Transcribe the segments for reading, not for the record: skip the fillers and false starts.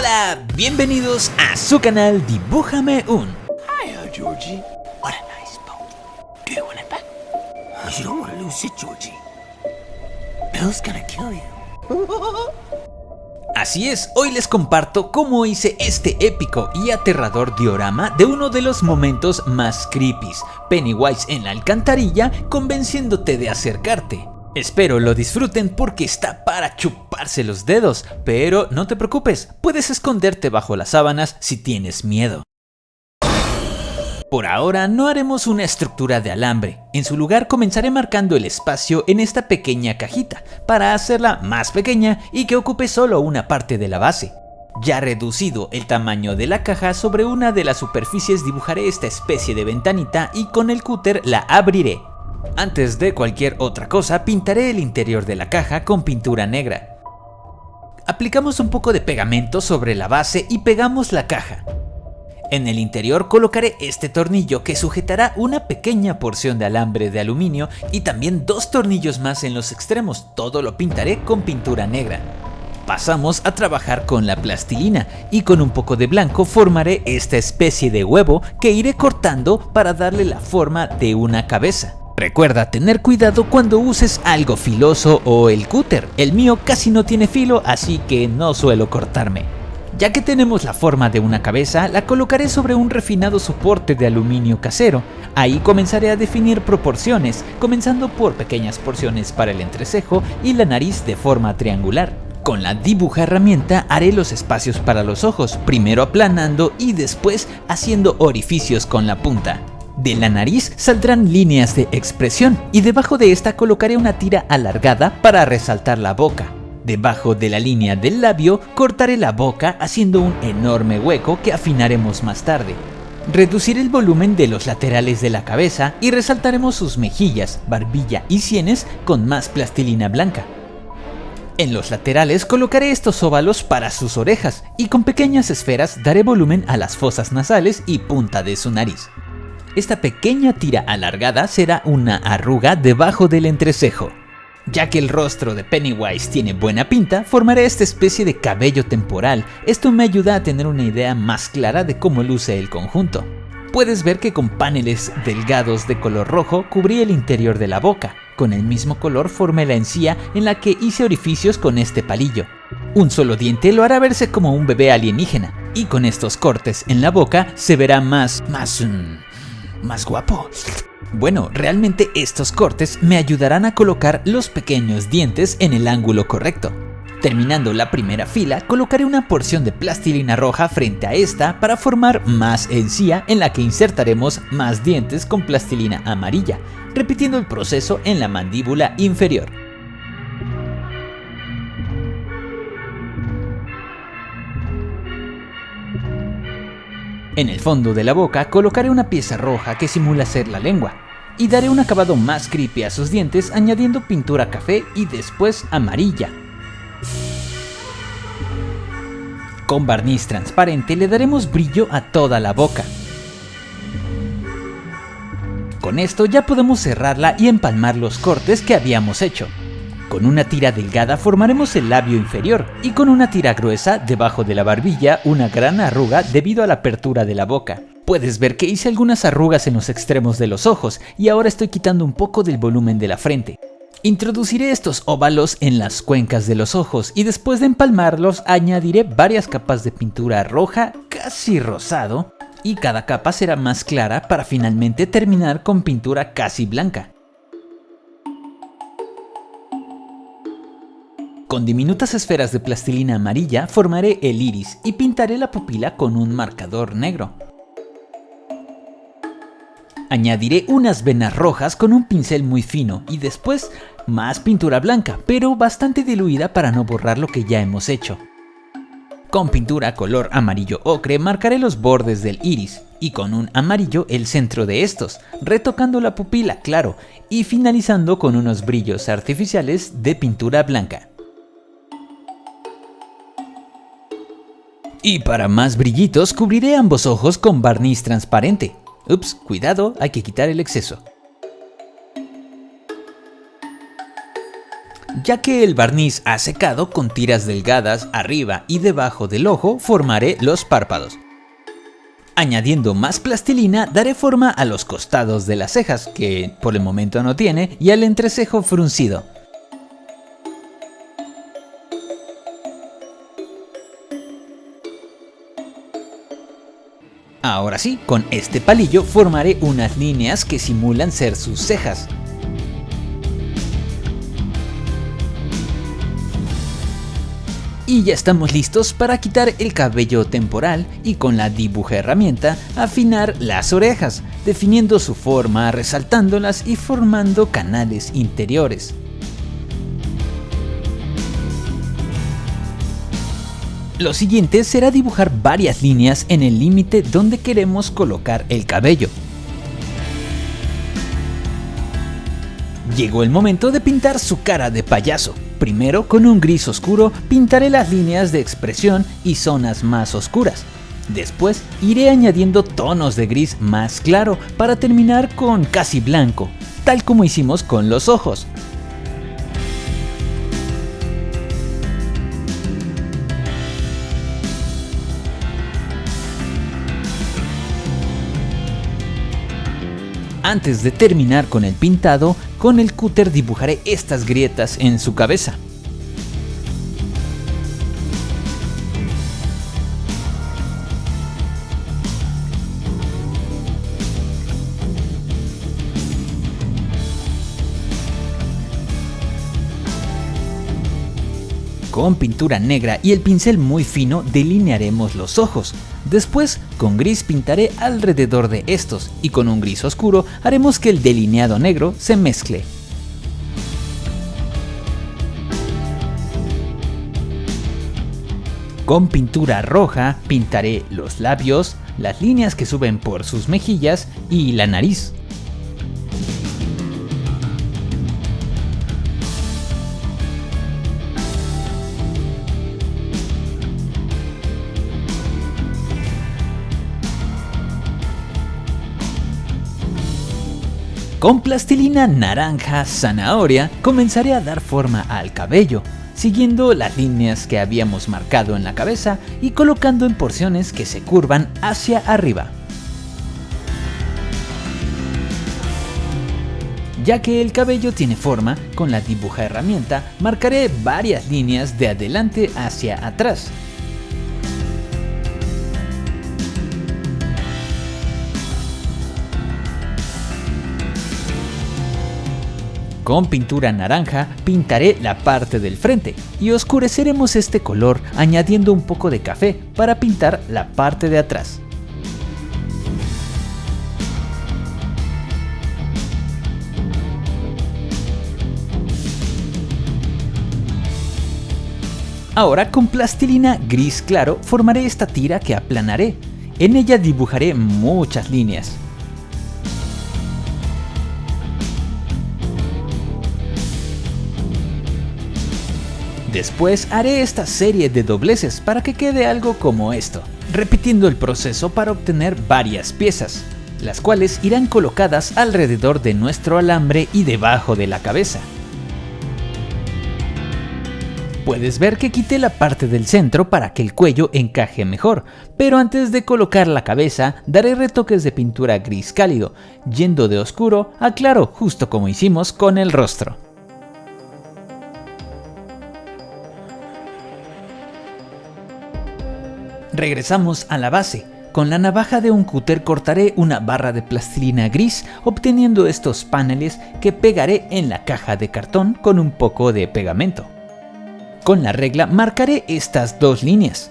Hola, bienvenidos a su canal Dibújame un. Hiya, Georgie. What a nice boat. Do you want it back? You don't want to lose it, Georgie. Bill's gonna kill you. Así es, hoy les comparto cómo hice este épico y aterrador diorama de uno de los momentos más creepies, Pennywise en la alcantarilla convenciéndote de acercarte. Espero lo disfruten porque está para chuparse los dedos, pero no te preocupes, puedes esconderte bajo las sábanas si tienes miedo. Por ahora no haremos una estructura de alambre, en su lugar comenzaré marcando el espacio en esta pequeña cajita, para hacerla más pequeña y que ocupe solo una parte de la base. Ya reducido el tamaño de la caja, sobre una de las superficies dibujaré esta especie de ventanita y con el cúter la abriré. Antes de cualquier otra cosa, pintaré el interior de la caja con pintura negra. Aplicamos un poco de pegamento sobre la base y pegamos la caja. En el interior colocaré este tornillo que sujetará una pequeña porción de alambre de aluminio y también dos tornillos más en los extremos. Todo lo pintaré con pintura negra. Pasamos a trabajar con la plastilina y con un poco de blanco formaré esta especie de huevo que iré cortando para darle la forma de una cabeza. Recuerda tener cuidado cuando uses algo filoso o el cúter. El mío casi no tiene filo, así que no suelo cortarme. Ya que tenemos la forma de una cabeza, la colocaré sobre un refinado soporte de aluminio casero. Ahí comenzaré a definir proporciones, comenzando por pequeñas porciones para el entrecejo y la nariz de forma triangular. Con la dibuja herramienta haré los espacios para los ojos, primero aplanando y después haciendo orificios con la punta. De la nariz saldrán líneas de expresión y debajo de esta colocaré una tira alargada para resaltar la boca. Debajo de la línea del labio cortaré la boca haciendo un enorme hueco que afinaremos más tarde. Reduciré el volumen de los laterales de la cabeza y resaltaremos sus mejillas, barbilla y sienes con más plastilina blanca. En los laterales colocaré estos óvalos para sus orejas y con pequeñas esferas daré volumen a las fosas nasales y punta de su nariz. Esta pequeña tira alargada será una arruga debajo del entrecejo. Ya que el rostro de Pennywise tiene buena pinta, formaré esta especie de cabello temporal. Esto me ayuda a tener una idea más clara de cómo luce el conjunto. Puedes ver que con paneles delgados de color rojo cubrí el interior de la boca. Con el mismo color formé la encía en la que hice orificios con este palillo. Un solo diente lo hará verse como un bebé alienígena. Y con estos cortes en la boca se verá más guapo. Bueno, realmente estos cortes me ayudarán a colocar los pequeños dientes en el ángulo correcto. Terminando la primera fila, colocaré una porción de plastilina roja frente a esta para formar más encía en la que insertaremos más dientes con plastilina amarilla, repitiendo el proceso en la mandíbula inferior. En el fondo de la boca colocaré una pieza roja que simula ser la lengua y daré un acabado más creepy a sus dientes añadiendo pintura café y después amarilla. Con barniz transparente le daremos brillo a toda la boca. Con esto ya podemos cerrarla y empalmar los cortes que habíamos hecho. Con una tira delgada formaremos el labio inferior y con una tira gruesa debajo de la barbilla una gran arruga debido a la apertura de la boca. Puedes ver que hice algunas arrugas en los extremos de los ojos y ahora estoy quitando un poco del volumen de la frente. Introduciré estos óvalos en las cuencas de los ojos y después de empalmarlos añadiré varias capas de pintura roja casi rosado y cada capa será más clara para finalmente terminar con pintura casi blanca. Con diminutas esferas de plastilina amarilla formaré el iris y pintaré la pupila con un marcador negro. Añadiré unas venas rojas con un pincel muy fino y después más pintura blanca, pero bastante diluida para no borrar lo que ya hemos hecho. Con pintura color amarillo ocre marcaré los bordes del iris y con un amarillo el centro de estos, retocando la pupila, claro, y finalizando con unos brillos artificiales de pintura blanca. Y para más brillitos cubriré ambos ojos con barniz transparente. Ups, cuidado, hay que quitar el exceso. Ya que el barniz ha secado, con tiras delgadas arriba y debajo del ojo formaré los párpados. Añadiendo más plastilina daré forma a los costados de las cejas, que por el momento no tiene, y al entrecejo fruncido. Ahora sí, con este palillo formaré unas líneas que simulan ser sus cejas. Y ya estamos listos para quitar el cabello temporal y con la dibuja herramienta afinar las orejas, definiendo su forma, resaltándolas y formando canales interiores. Lo siguiente será dibujar varias líneas en el límite donde queremos colocar el cabello. Llegó el momento de pintar su cara de payaso. Primero, con un gris oscuro, pintaré las líneas de expresión y zonas más oscuras. Después, iré añadiendo tonos de gris más claro para terminar con casi blanco, tal como hicimos con los ojos. Antes de terminar con el pintado, con el cúter dibujaré estas grietas en su cabeza. Con pintura negra y el pincel muy fino delinearemos los ojos. Después, con gris pintaré alrededor de estos y con un gris oscuro haremos que el delineado negro se mezcle. Con pintura roja pintaré los labios, las líneas que suben por sus mejillas y la nariz. Con plastilina naranja zanahoria comenzaré a dar forma al cabello, siguiendo las líneas que habíamos marcado en la cabeza y colocando en porciones que se curvan hacia arriba. Ya que el cabello tiene forma, con la dibuja herramienta marcaré varias líneas de adelante hacia atrás. Con pintura naranja pintaré la parte del frente y oscureceremos este color añadiendo un poco de café para pintar la parte de atrás. Ahora con plastilina gris claro formaré esta tira que aplanaré. En ella dibujaré muchas líneas. Después haré esta serie de dobleces para que quede algo como esto, repitiendo el proceso para obtener varias piezas, las cuales irán colocadas alrededor de nuestro alambre y debajo de la cabeza. Puedes ver que quité la parte del centro para que el cuello encaje mejor, pero antes de colocar la cabeza daré retoques de pintura gris cálido, yendo de oscuro a claro, justo como hicimos con el rostro. Regresamos a la base. Con la navaja de un cúter cortaré una barra de plastilina gris, obteniendo estos paneles que pegaré en la caja de cartón con un poco de pegamento. Con la regla marcaré estas dos líneas.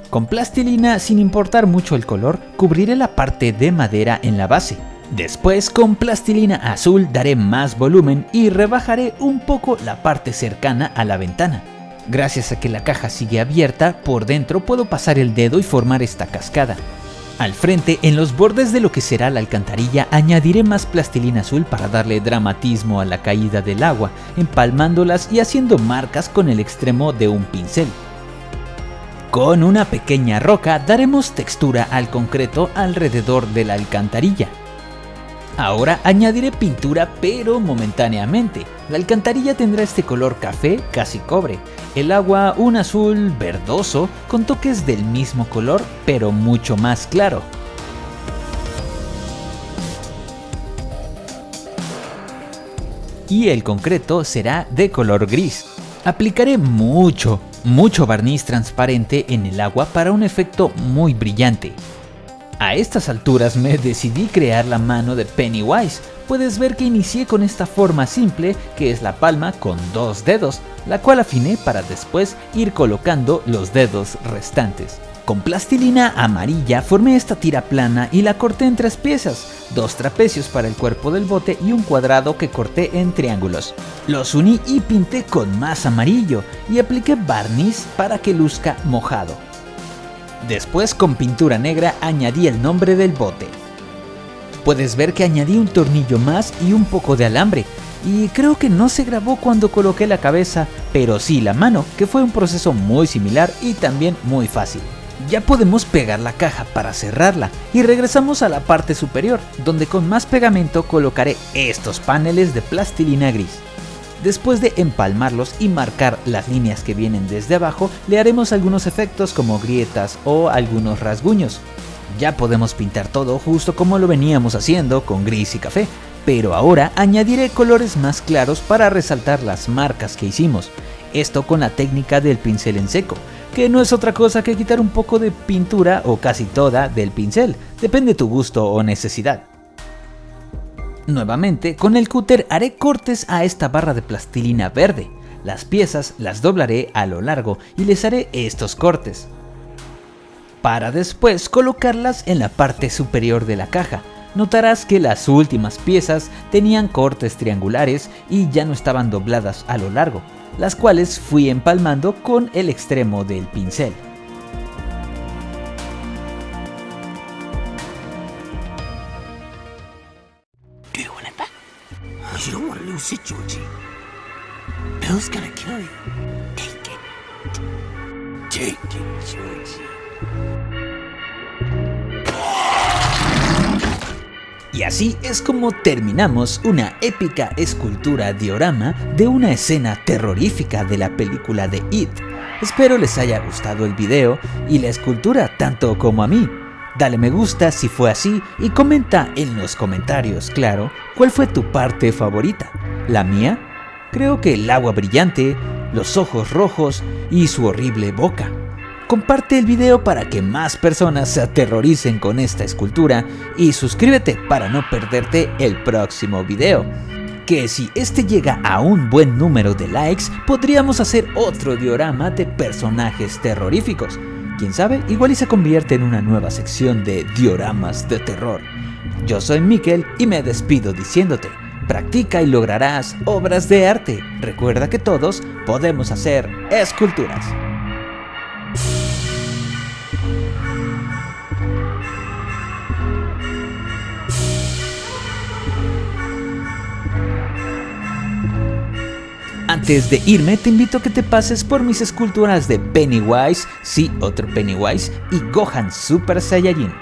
Con plastilina, sin importar mucho el color, cubriré la parte de madera en la base. Después, con plastilina azul daré más volumen y rebajaré un poco la parte cercana a la ventana. Gracias a que la caja sigue abierta, por dentro puedo pasar el dedo y formar esta cascada. Al frente, en los bordes de lo que será la alcantarilla, añadiré más plastilina azul para darle dramatismo a la caída del agua, empalmándolas y haciendo marcas con el extremo de un pincel. Con una pequeña roca daremos textura al concreto alrededor de la alcantarilla. Ahora añadiré pintura, pero momentáneamente. La alcantarilla tendrá este color café casi cobre, el agua un azul verdoso con toques del mismo color pero mucho más claro. Y el concreto será de color gris. Aplicaré mucho barniz transparente en el agua para un efecto muy brillante. A estas alturas me decidí crear la mano de Pennywise. Puedes ver que inicié con esta forma simple, que es la palma con 2 dedos, la cual afiné para después ir colocando los dedos restantes. Con plastilina amarilla formé esta tira plana y la corté en 3 piezas, 2 trapecios para el cuerpo del bote y un cuadrado que corté en triángulos. Los uní y pinté con más amarillo y apliqué barniz para que luzca mojado. Después con pintura negra añadí el nombre del bote. Puedes ver que añadí un tornillo más y un poco de alambre, y creo que no se grabó cuando coloqué la cabeza, pero sí la mano, que fue un proceso muy similar y también muy fácil. Ya podemos pegar la caja para cerrarla y regresamos a la parte superior, donde con más pegamento colocaré estos paneles de plastilina gris. Después de empalmarlos y marcar las líneas que vienen desde abajo, le haremos algunos efectos como grietas o algunos rasguños. Ya podemos pintar todo justo como lo veníamos haciendo con gris y café, pero ahora añadiré colores más claros para resaltar las marcas que hicimos. Esto con la técnica del pincel en seco, que no es otra cosa que quitar un poco de pintura o casi toda del pincel, depende de tu gusto o necesidad. Nuevamente, con el cúter haré cortes a esta barra de plastilina verde. Las piezas las doblaré a lo largo y les haré estos cortes, para después colocarlas en la parte superior de la caja. Notarás que las últimas piezas tenían cortes triangulares y ya no estaban dobladas a lo largo, las cuales fui empalmando con el extremo del pincel. You don't want to lose it, Georgie. Bill's gonna kill you. Take it. Take it, Georgie. Y así es como terminamos una épica escultura diorama de una escena terrorífica de la película de It. Espero les haya gustado el video y la escultura tanto como a mí. Dale me gusta si fue así y comenta en los comentarios, claro, cuál fue tu parte favorita. ¿La mía? Creo que el agua brillante, los ojos rojos y su horrible boca. Comparte el video para que más personas se aterroricen con esta escultura y suscríbete para no perderte el próximo video. Que si este llega a un buen número de likes, podríamos hacer otro diorama de personajes terroríficos. Quién sabe, igual y se convierte en una nueva sección de dioramas de terror. Yo soy Mikel y me despido diciéndote, practica y lograrás obras de arte. Recuerda que todos podemos hacer esculturas. Antes de irme, te invito a que te pases por mis esculturas de Pennywise, sí, otro Pennywise, y Gohan Super Saiyajin.